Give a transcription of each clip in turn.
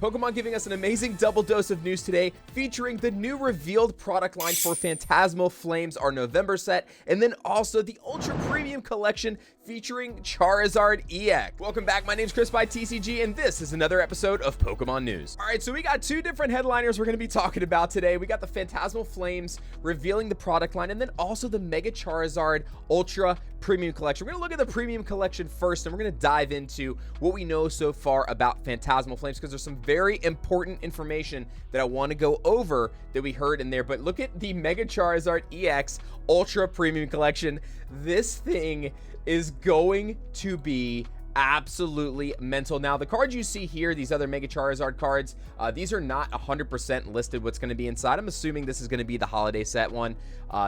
Pokemon giving us an amazing double dose of news today, featuring the new revealed product line for Phantasmal Flames, our November set, and then also the Ultra Premium Collection featuring Charizard EX. Welcome back, my name's CHRISPYTCG, and this is another episode of Pokemon News. Alright, so we got two different headliners we're going to be talking about today. We got the Phantasmal Flames revealing the product line, and then also the Mega Charizard Ultra Premium Collection. We're going to look at the Premium Collection first, and we're going to dive into what we know so far about Phantasmal Flames, because there's some very important information that I want to go over that we heard in there. But look at the Mega Charizard EX Ultra Premium Collection. This thing is going to be absolutely mental. Now, the cards you see here, these other Mega Charizard cards, these are not 100% listed what's going to be inside. I'm assuming this is going to be the holiday set one.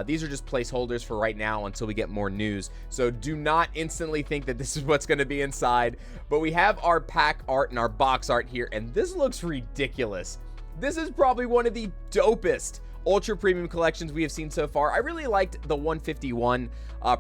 These are just placeholders for right now until we get more news, so do not instantly think that this is what's going to be inside. But we have our pack art and our box art here, and this looks ridiculous. This is probably one of the dopest Ultra Premium collections we have seen so far. I really liked the 151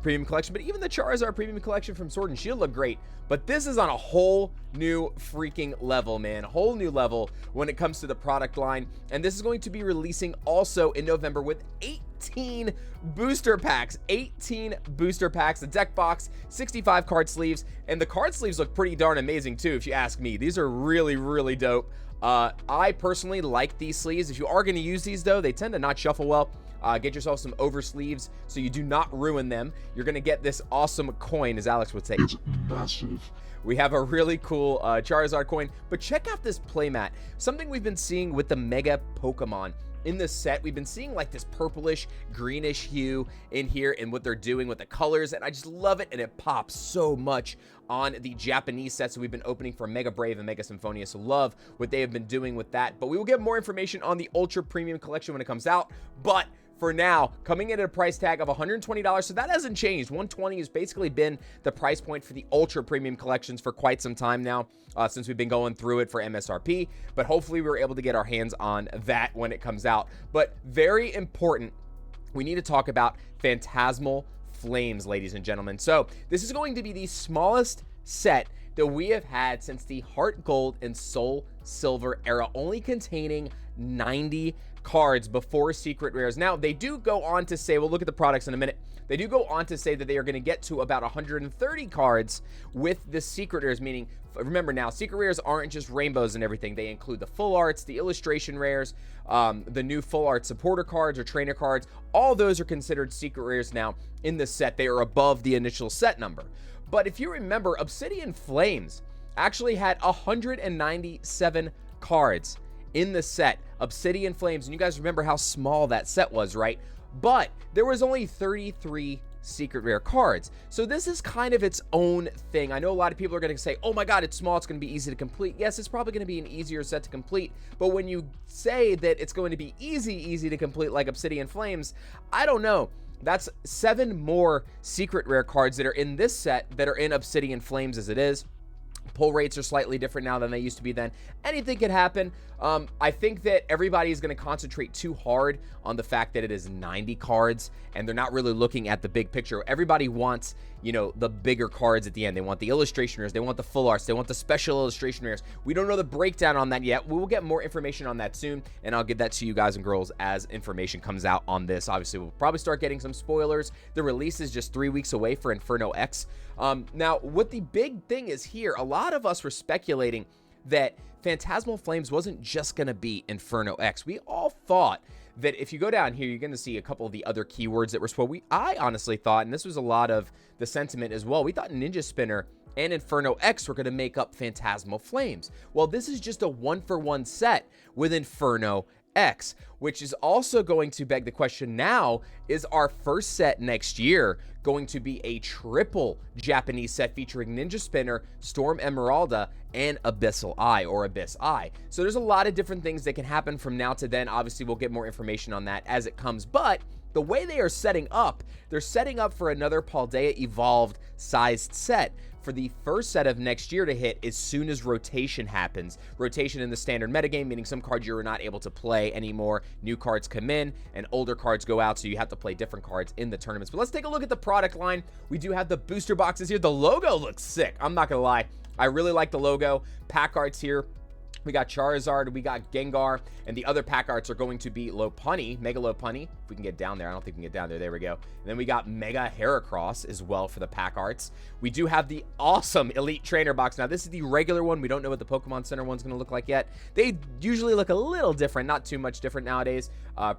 Premium Collection, but even the Charizard Premium Collection from Sword and Shield looked great. But this is on a whole new freaking level, man. A whole new level when it comes to the product line. And this is going to be releasing also in November with 18 booster packs. 18 booster packs, a deck box, 65 card sleeves, and the card sleeves look pretty darn amazing too, if you ask me. These are really, really dope. I personally like these sleeves. If you are going to use these though, they tend to not shuffle well. Get yourself some over sleeves so you do not ruin them. You're going to get this awesome coin, as Alex would say. It's massive. We have a really cool Charizard coin, but check out this playmat. Something we've been seeing with the Mega Pokemon in this set. We've been seeing like this purplish greenish hue in here and what they're doing with the colors, and I just love it, and it pops so much on the Japanese sets that we've been opening for Mega Brave and Mega Symphonia. So love what they have been doing with that, but we will get more information on the Ultra Premium Collection when it comes out. But for now, coming in at a price tag of $120, so that hasn't changed. $120 has basically been the price point for the Ultra Premium Collections for quite some time now, since we've been going through it for MSRP, but hopefully we were able to get our hands on that when it comes out. But very important, we need to talk about Phantasmal Flames, ladies and gentlemen. So this is going to be the smallest set that we have had since the Heart Gold and Soul Silver era, only containing 90 cards before secret rares. Now, they do go on to say, we'll look at the products in a minute, they do go on to say that they are going to get to about 130 cards with the secret rares, meaning, remember now, secret rares aren't just rainbows and everything. They include the full arts, the illustration rares, the new full art supporter cards or trainer cards. All those are considered secret rares now in this set. They are above the initial set number. But if you remember, Obsidian Flames actually had 197 cards in the set. Obsidian Flames, and you guys remember how small that set was, right? But there was only 33 secret rare cards, so this is kind of its own thing. I know a lot of people are going to say, oh my god, it's small, it's going to be easy to complete. Yes, it's probably going to be an easier set to complete, but when you say that it's going to be easy to complete like Obsidian Flames, I don't know. That's 7 more secret rare cards that are in this set that are in Obsidian Flames as it is. Pull rates are slightly different now than they used to be then. Anything could happen. I think that everybody is going to concentrate too hard on the fact that it is 90 cards and they're not really looking at the big picture. Everybody wants, you know, the bigger cards at the end. They want the illustration rares, they want the full arts, they want the special illustration rares. We don't know the breakdown on that yet. We will get more information on that soon, and I'll get that to you guys and girls as information comes out on this. Obviously, we'll probably start getting some spoilers. The release is just 3 weeks away for Inferno X. Now, what the big thing is here, a lot of us were speculating that Phantasmal Flames wasn't just going to be Inferno X. We all thought that if you go down here, you're going to see a couple of the other keywords that were spoken. I honestly thought, and this was a lot of the sentiment as well, we thought Ninja Spinner and Inferno X were going to make up Phantasmal Flames. Well, this is just a 1-for-1 set with Inferno X, which is also going to beg the question now, is our first set next year going to be a triple Japanese set featuring Ninja Spinner, Storm Emeralda, and Abyssal Eye or Abyss Eye? So there's a lot of different things that can happen from now to then. Obviously, we'll get more information on that as it comes, but the way they are setting up, they're setting up for another Paldea Evolved sized set for the first set of next year to hit as soon as rotation happens. Rotation in the standard metagame, meaning some cards you're not able to play anymore. New cards come in and older cards go out, so you have to play different cards in the tournaments. But let's take a look at the product line. We do have the booster boxes here. The logo looks sick. I'm not gonna lie. I really like the logo. Pack arts here We got Charizard, we got Gengar, and the other pack arts are going to be Lopunny, Mega Lopunny, if we can get down there. I don't think we can get down there. There we go. And then we got Mega Heracross as well for the pack arts. We do have the awesome Elite Trainer box. Now, this is the regular one. We don't know what the Pokemon Center one's going to look like yet. They usually look a little different, not too much different nowadays.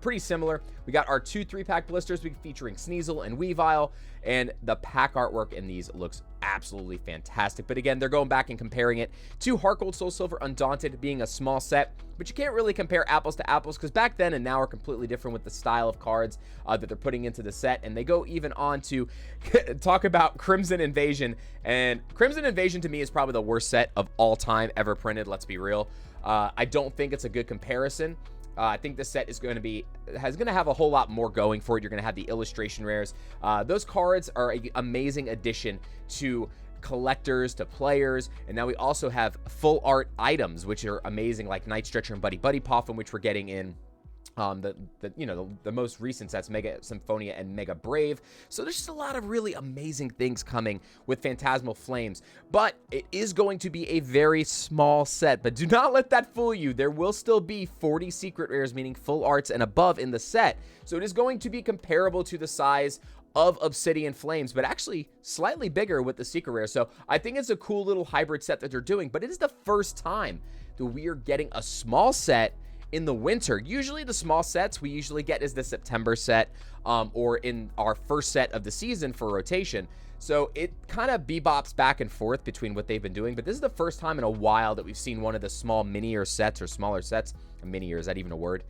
Pretty similar. We got our 2 3-pack blisters featuring Sneasel and Weavile, and the pack artwork in these looks absolutely fantastic. But again, they're going back and comparing it to Heart Gold, Soul Silver, Undaunted being a small set, but you can't really compare apples to apples because back then and now are completely different with the style of cards that they're putting into the set. And they go even on to talk about Crimson Invasion, and Crimson Invasion to me is probably the worst set of all time ever printed. Let's be real. I don't think it's a good comparison. I think this set is going to have a whole lot more going for it. You're going to have the illustration rares. Those cards are an amazing addition to collectors, to players, and now we also have full art items, which are amazing, like Night Stretcher and Buddy Puffin, which we're getting in the most recent sets, Mega Symphonia and Mega Brave. So there's just a lot of really amazing things coming with Phantasmal Flames, but it is going to be a very small set. But do not let that fool you. There will still be 40 secret rares, meaning full arts and above, in the set. So it is going to be comparable to the size of Obsidian Flames, but actually slightly bigger with the secret rare. So I think it's a cool little hybrid set that they're doing, but it is the first time that we are getting a small set in the winter. Usually the small sets we usually get is the September set, or in our first set of the season for rotation. So it kind of bebops back and forth between what they've been doing, but this is the first time in a while that we've seen one of the small minier sets, or smaller sets. Minier, is that even a word?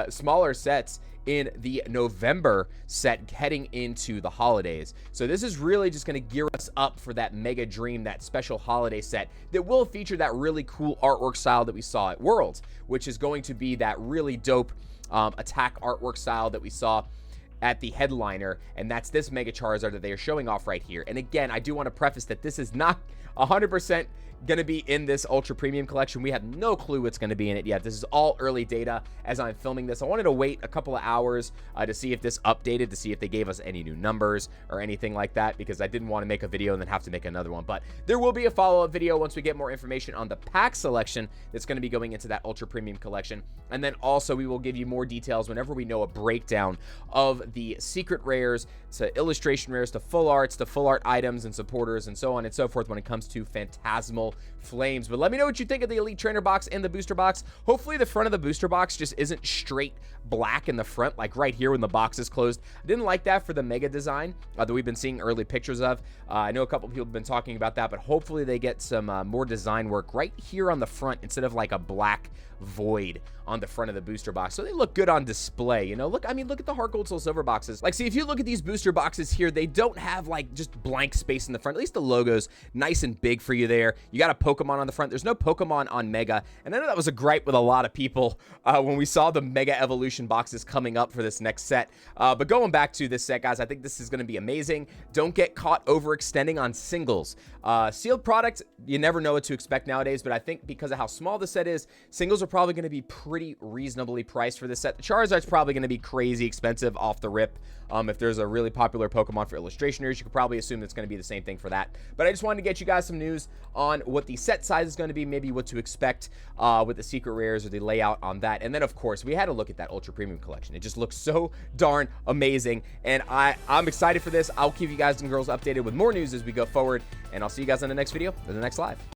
Smaller sets in the November set heading into the holidays. So this is really just going to gear us up for that Mega Dream, that special holiday set that will feature that really cool artwork style that we saw at Worlds, which is going to be that really dope attack artwork style that we saw at the headliner, and that's this Mega Charizard that they are showing off right here. And again, I do want to preface that this is not 100% going to be in this ultra premium collection. We have no clue what's going to be in it yet. This is all early data as I'm filming this. I wanted to wait a couple of hours to see if this updated, to see if they gave us any new numbers or anything like that, because I didn't want to make a video and then have to make another one. But there will be a follow-up video once we get more information on the pack selection that's going to be going into that ultra premium collection. And then also we will give you more details whenever we know a breakdown of the secret rares to illustration rares to full arts to full art items and supporters and so on and so forth when it comes to Phantasmal Flames. But let me know what you think of the Elite Trainer box and the booster box. Hopefully the front of the booster box just isn't straight black in the front, like right here when the box is closed. I didn't like that for the Mega design that we've been seeing early pictures of. I know a couple people have been talking about that, but hopefully they get some more design work right here on the front instead of like a black void on the front of the booster box, so they look good on display. You know, look at the Heart Gold, Soul Silver boxes. Like, see, if you look at these booster boxes here, they don't have like just blank space in the front. At least the logo's nice and big for you there. You got a Pokemon on the front. There's no Pokemon on Mega, and I know that was a gripe with a lot of people when we saw the Mega Evolution boxes coming up for this next set. But going back to this set, guys, I think this is going to be amazing. Don't get caught overextending on singles. Sealed product, you never know what to expect nowadays, but I think because of how small the set is, singles are probably going to be pretty reasonably priced for this set. The Charizard's probably going to be crazy expensive off the rip. If there's a really popular Pokemon for illustrationers, you could probably assume it's going to be the same thing for that. But I just wanted to get you guys some news on what the set size is going to be, maybe what to expect with the secret rares or the layout on that. And then, of course, we had to look at that Ultra Premium collection. It just looks so darn amazing, and I'm excited for this. I'll keep you guys and girls updated with more news as we go forward, and I'll see you guys in the next video or the next live.